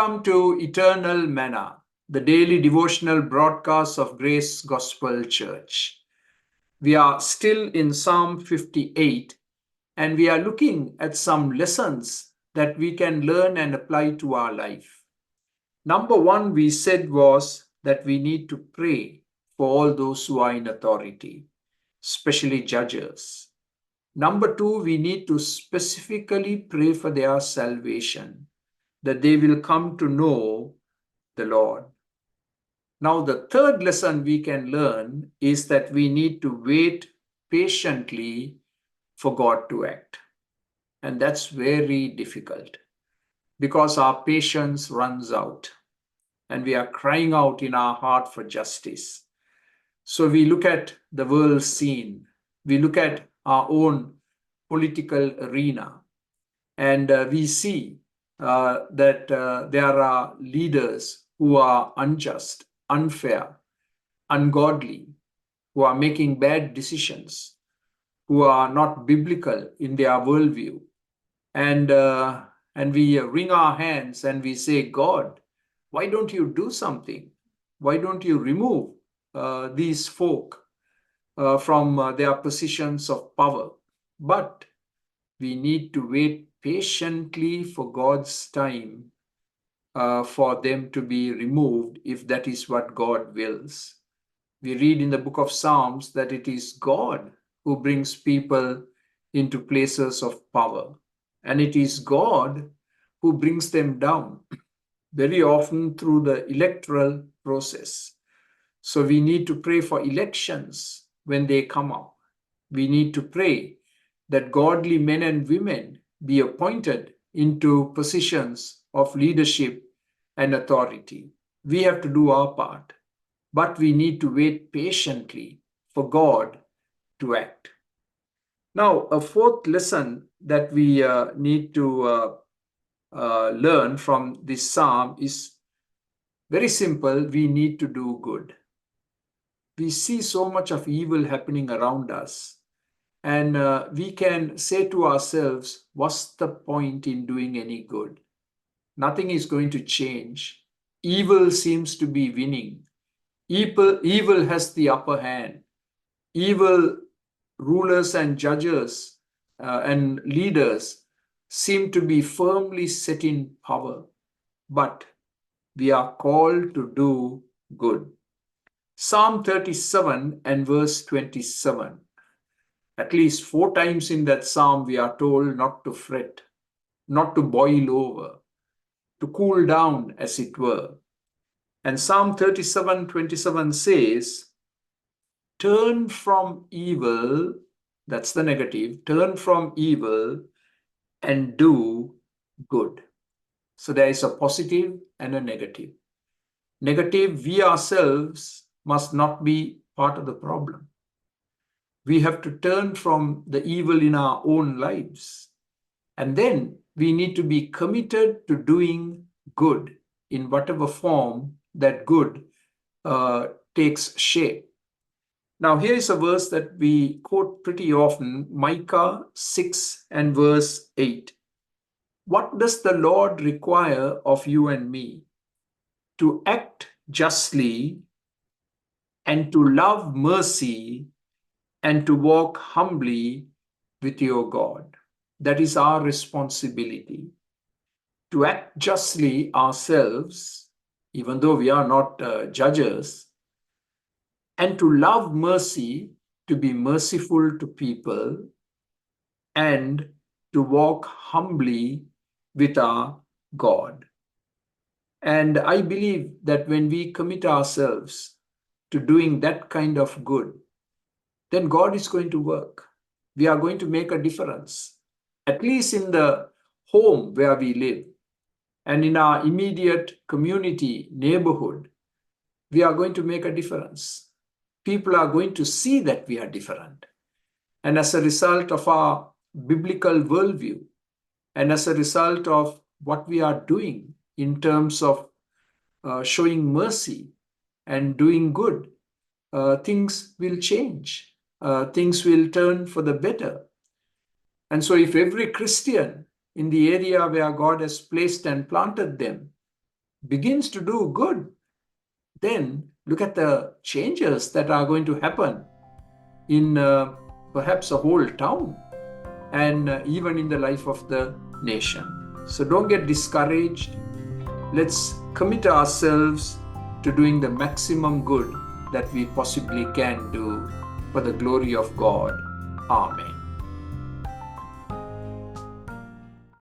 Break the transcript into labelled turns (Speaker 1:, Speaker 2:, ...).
Speaker 1: Welcome to Eternal Manna, the daily devotional broadcast of Grace Gospel Church. We are still in Psalm 58, and we are looking at some lessons that we can learn and apply to our life. Number one, we said was that we need to pray for all those who are in authority, especially judges. Number two, we need to specifically pray for their salvation, that they will come to know the Lord. Now, the third lesson we can learn is that we need to wait patiently for God to act. And that's very difficult because our patience runs out and we are crying out in our heart for justice. So we look at the world scene, we look at our own political arena, and we see that there are leaders who are unjust, unfair, ungodly, who are making bad decisions, who are not biblical in their worldview. And we wring our hands and we say, God, why don't you do something? Why don't you remove these folk from their positions of power? But we need to wait patiently for God's time for them to be removed if that is what God wills. We read in the book of Psalms that it is God who brings people into places of power, and it is God who brings them down, very often through the electoral process. So we need to pray for elections when they come up. We need to pray that godly men and women be appointed into positions of leadership and authority. We have to do our part, but we need to wait patiently for God to act. Now, a fourth lesson that we need to learn from this psalm is very simple. We need to do good. We see so much of evil happening around us. And we can say to ourselves, what's the point in doing any good? Nothing is going to change. Evil seems to be winning. Evil has the upper hand. Evil rulers and judges and leaders seem to be firmly set in power. But we are called to do good. Psalm 37 and verse 27. At least 4 times in that psalm, we are told not to fret, not to boil over, to cool down, as it were. And Psalm 37:27 says, turn from evil, that's the negative, turn from evil and do good. So there is a positive and a negative. Negative, we ourselves must not be part of the problem. We have to turn from the evil in our own lives. And then we need to be committed to doing good in whatever form that good takes shape. Now, here is a verse that we quote pretty often, Micah 6 and verse 8. What does the Lord require of you and me? To act justly and to love mercy and to walk humbly with your God. That is our responsibility. To act justly ourselves, even though we are not judges, and to love mercy, to be merciful to people, and to walk humbly with our God. And I believe that when we commit ourselves to doing that kind of good, then God is going to work. We are going to make a difference, at least in the home where we live and in our immediate community, neighborhood. We are going to make a difference. People are going to see that we are different. And as a result of our biblical worldview, and as a result of what we are doing in terms of showing mercy and doing good, things will change. Things will turn for the better. And so if every Christian in the area where God has placed and planted them begins to do good, then look at the changes that are going to happen in perhaps a whole town and even in the life of the nation. So don't get discouraged. Let's commit ourselves to doing the maximum good that we possibly can do for the glory of God. Amen.